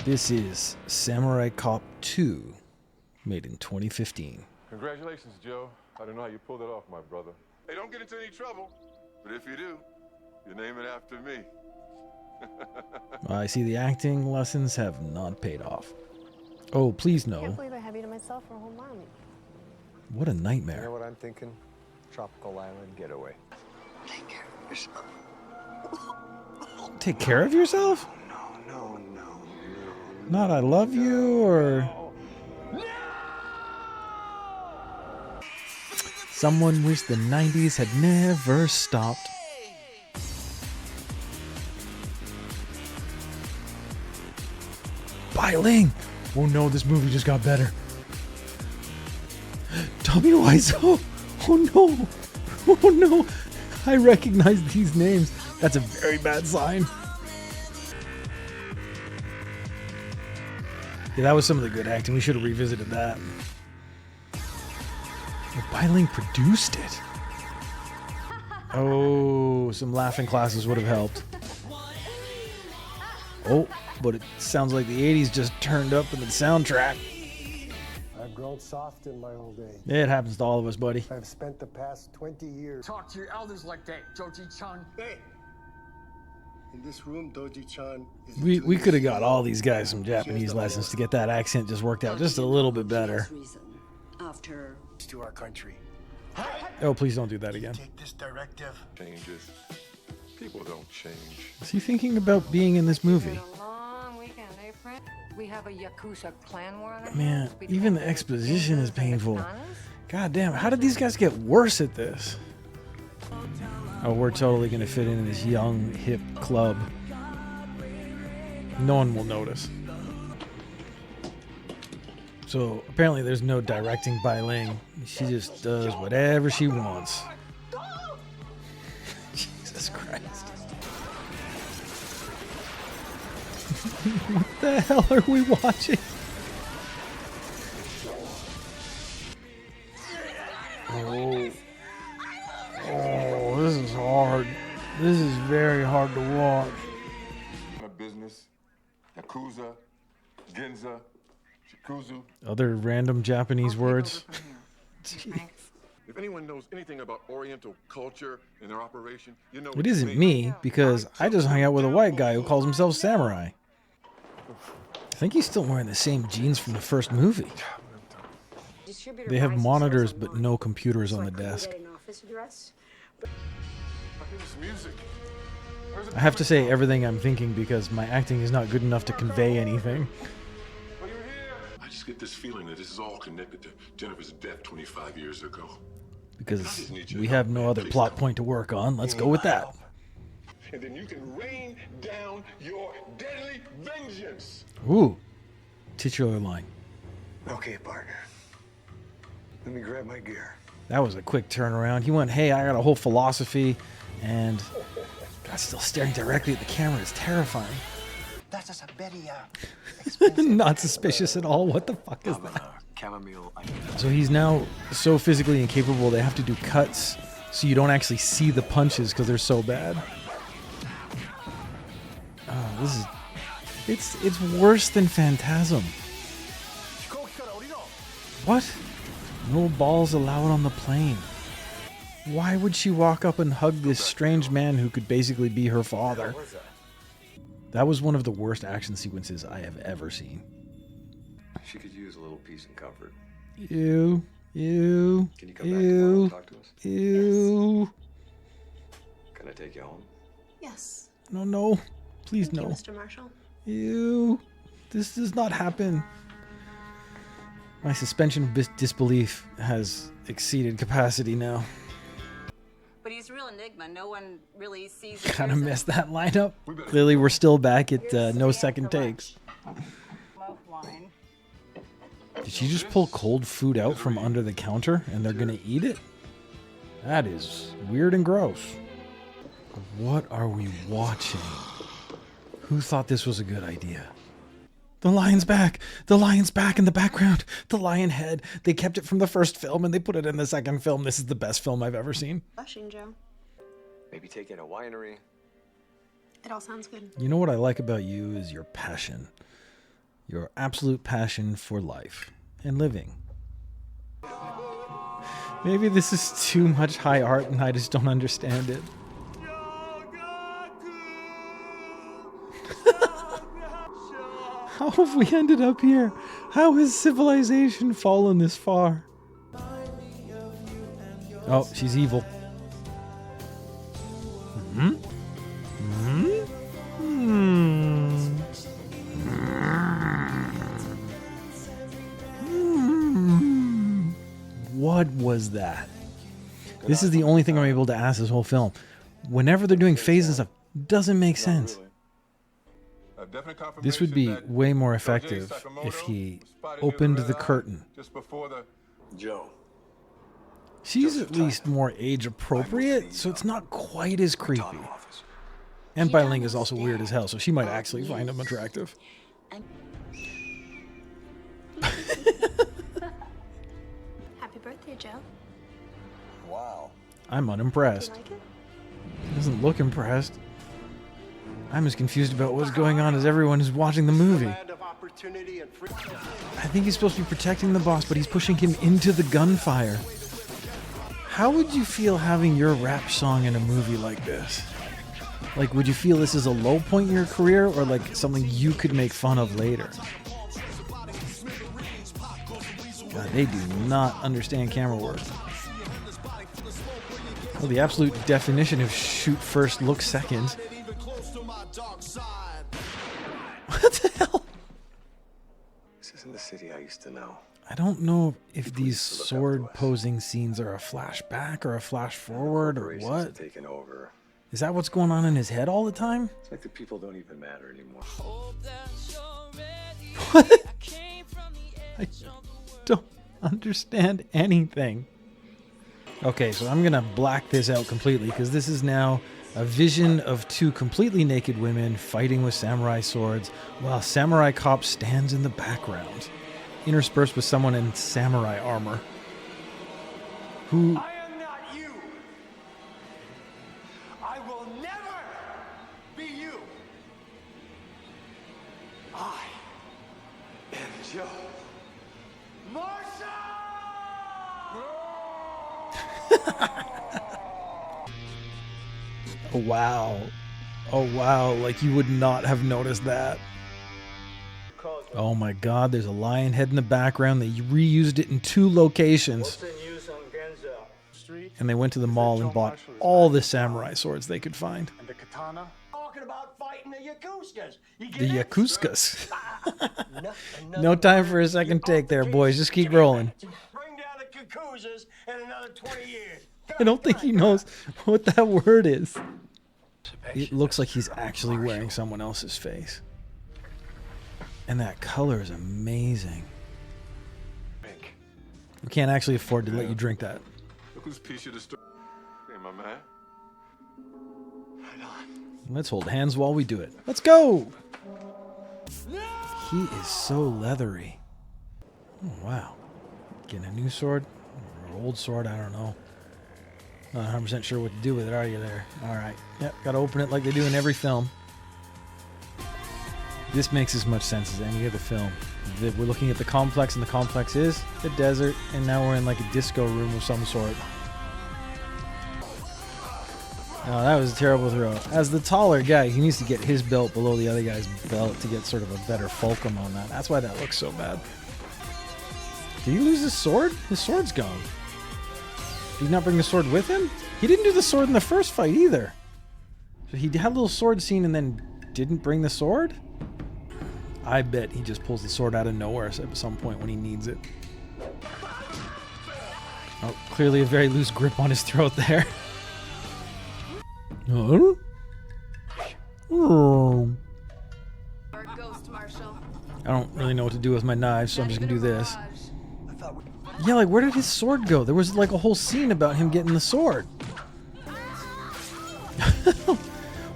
This is Samurai Cop 2, made in 2015. Congratulations, Joe. I don't know how you pulled it off, my brother. Hey, don't get into any trouble. But if you do, you name it after me. I see the acting lessons have not paid off. Oh, please I can't no. believe I have you to myself for a whole month. What a You nightmare. know what I'm thinking? Tropical island getaway. Take care of yourself. Take care of yourself? No. Not I love you, or... Someone wished the 90s had never stopped. Bai Ling! Oh no, this movie just got better. Tommy Wiseau! Oh no! Oh no! I recognize these names. That's a very bad sign. Yeah, that was some of the good acting. We should have revisited that. Well, Bai Ling produced it. Oh, some laughing classes would have helped. Oh, but it sounds like the 80s just turned up in the soundtrack. I've grown soft in my old age. It happens to all of us, buddy. I've spent the past 20 years. Talk to your elders like that, Joji-chan. Hey! In this room, Doji-chan is... We could have got all these guys some Japanese lessons to get that accent just worked out just a little bit better. After to our country. Oh, please don't do that again. Take this directive. Changes. People don't change. Is he thinking about being in this movie? A long weekend, eh, friend? We have a Yakuza clan war on our Man, hands. even the Between exposition is ninjas and painful. katanas? God damn, how did these guys get worse at this? Oh, we're totally gonna fit in this young, hip club. No one will notice. So apparently there's no directing Bai Ling. She just does whatever she wants. Jesus Christ. What the hell are we watching? Oh, this is hard. This is very hard to watch. A business, Yakuza, Ginza, Shikuzu. Other random Japanese words. If anyone knows anything about Oriental culture and their operation, you know It isn't me, because I just hung out with a white guy who calls himself Samurai. I think he's still wearing the same jeans from the first movie. They have monitors, but no computers on the desk. It's music. I have to say everything I'm thinking because my acting is not good enough to convey anything. I just get this feeling that this is all connected to Jennifer's death 25 years ago. Because we have no other plot point to work on. Let's go with that. And then you can rain down your deadly vengeance. Ooh. Titular line. Okay, partner. Let me grab my gear. That was a quick turnaround. He went, hey, I got a whole philosophy, and God, still staring directly at the camera is terrifying. That's a very expensive. Not suspicious at all. What the fuck is that? Chamomile. So he's now so physically incapable they have to do cuts so you don't actually see the punches because they're so bad. Oh, this is... It's worse than Phantasm. What? No balls allowed on the plane. Why would she walk up and hug this strange man who could basically be her father? That was one of the worst action sequences I have ever seen. She could use a little peace and comfort. Ew. Ew. Can you come back tomorrow and talk to us? Ew. Can I take you home? Yes. No. Please Thank no. you, Mr. Marshall. Ew. This does not happen. My suspension of disbelief has exceeded capacity now. But he's a real enigma. No one really sees. Kind of messed that lineup. Clearly, we're still back at no second takes. Love wine. Did she just pull cold food out from under the counter and they're gonna eat it? That is weird and gross. What are we watching? Who thought this was a good idea? The lion's back! The lion's back in the background! The lion head! They kept it from the first film and they put it in the second film. This is the best film I've ever seen. Blushing, Joe. Maybe take in a winery. It all sounds good. You know what I like about you is your passion. Your absolute passion for life and living. Maybe this is too much high art and I just don't understand it. How have we ended up here? How has civilization fallen this far? Oh, she's evil. Hmm? What was that? This is the only thing I'm able to ask this whole film. Whenever they're doing phases of, doesn't make sense. This would be way more effective if he opened the curtain. Joe. She's at least more age appropriate, so it's not quite as creepy. And Bai Ling is also weird as hell, so she might actually find him attractive. Happy birthday, Joe. Wow. I'm unimpressed. You like it? He doesn't look impressed. I'm as confused about what's going on as everyone who's watching the movie. Land of opportunity and freedom. I think he's supposed to be protecting the boss, but he's pushing him into the gunfire. How would you feel having your rap song in a movie like this? Like, would you feel this is a low point in your career, or like something you could make fun of later? God, they do not understand camera work. Well, the absolute definition of shoot first, look second. What the hell? This isn't the city I used to know. I don't know if these sword posing scenes are a flashback or a flash forward or what. Taken over. Is that what's going on in his head all the time? It's like the people don't even matter anymore. What? I don't understand anything. Okay, so I'm gonna black this out completely because this is now a vision of two completely naked women fighting with samurai swords while a samurai cop stands in the background, interspersed with someone in samurai armor. Who... I am not you. I will never be you. I am Joe. Marshall! Oh, wow. Oh, wow. Like, you would not have noticed that. Oh, my God. There's a lion head in the background. They reused it in 2 locations. And they went to the mall and bought all the samurai swords they could find. And the katana. Talking about fighting the Yakutskas. The Yakutskas. No time for a second take there, boys. Just keep rolling. Bring down the Yakutsas in another 20 years. I don't think he knows what that word is. It looks like he's actually wearing someone else's face. And that color is amazing. We can't actually afford to let you drink that. Look whose piece you disturbed. Hey, my man. Let's hold hands while we do it. Let's go! He is so leathery. Oh, wow. Getting a new sword? Or old sword, I don't know. Not 100% sure what to do with it, are you there? Alright. Yep, gotta open it like they do in every film. This makes as much sense as any other film. We're looking at the complex, and the complex is the desert, and now we're in like a disco room of some sort. Oh, that was a terrible throw. As the taller guy, he needs to get his belt below the other guy's belt to get sort of a better fulcrum on that. That's why that looks so bad. Did he lose his sword? His sword's gone. Did he not bring the sword with him? He didn't do the sword in the first fight either. So he had a little sword scene and then didn't bring the sword? I bet he just pulls the sword out of nowhere at some point when he needs it. Oh, clearly a very loose grip on his throat there. Huh? Oh. Ghost, Marshall. I don't really know what to do with my knives, so I'm just gonna do this. Yeah, like, where did his sword go? There was like a whole scene about him getting the sword.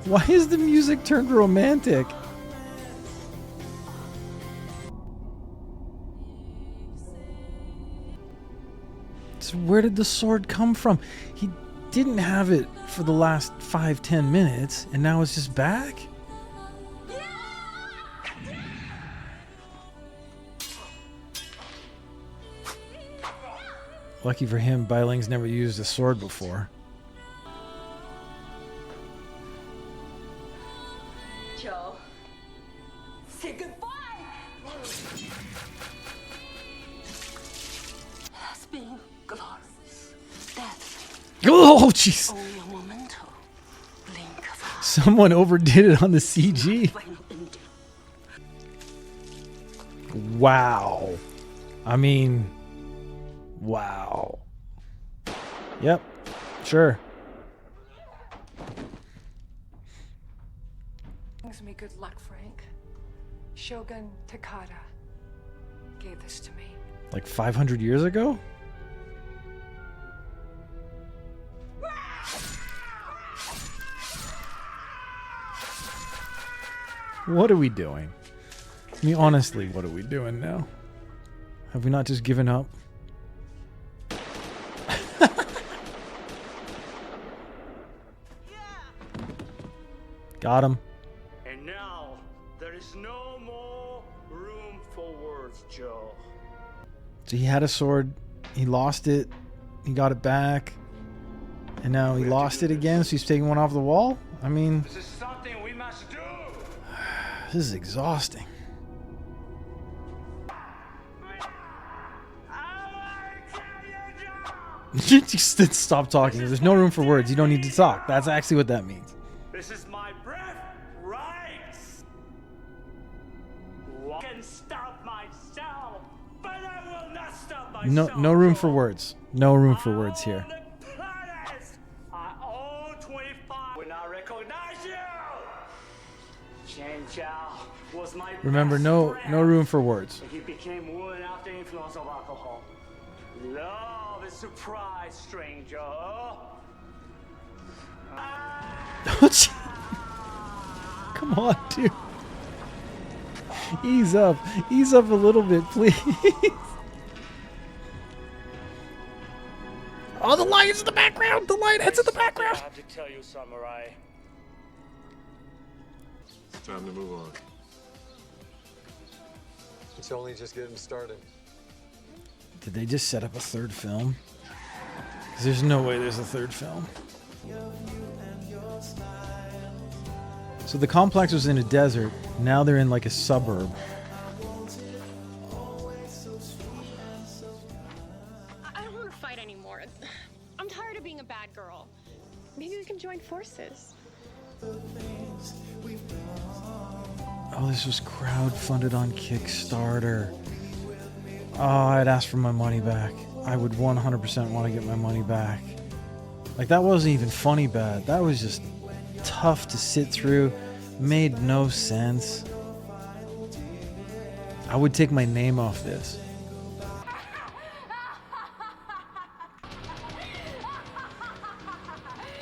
Why is the music turned romantic? So where did the sword come from? He didn't have it for the last 5-10 minutes, and now it's just back? Lucky for him, Bai Ling's never used a sword before. Joe, say goodbye. Has been glorious. Death, Oh, jeez. only a memento. Blink of Someone overdid it on the CG. final ending. Wow. I mean, wow. Yep, sure. Brings me good luck, Frank. Shogun Takada gave this to me. Like 500 years ago? What are we doing? I mean, honestly, what are we doing now? Have we not just given up? Got him. And now, there is no more room for words, Joe. So he had a sword, he lost it, he got it back, and now he lost it again, so he's taking one off the wall? I mean, This is something we must do. this is exhausting. Just stop talking. There's no room for words. You don't need to talk. That's actually what that means. This is my breath rights. I can stop myself, but I will not stop myself. No room for words. No room for words here. On the planet, I own 25. When I recognize you, Chen Chao was my Remember, best no friend. room for words. He became one after influence of alcohol. Love is surprise, stranger. Come on, dude. Ease up. Ease up a little bit, please. Oh, the lion's in the background. The lionhead's in the background. I have to tell you, samurai. It's time to move on. It's only just getting started. Did they just set up a third film? 'Cause there's no way there's a third film. So the complex was in a desert. Now they're in like a suburb. I don't want to fight anymore. I'm tired of being a bad girl. Maybe we can join forces. Oh, this was crowdfunded on Kickstarter. Oh, I'd ask for my money back. I would 100% want to get my money back. Like, that wasn't even funny bad. That was just tough to sit through. Made no sense. I would take my name off this.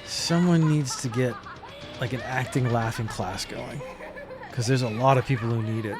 Someone needs to get like an acting laughing class going, because there's a lot of people who need it.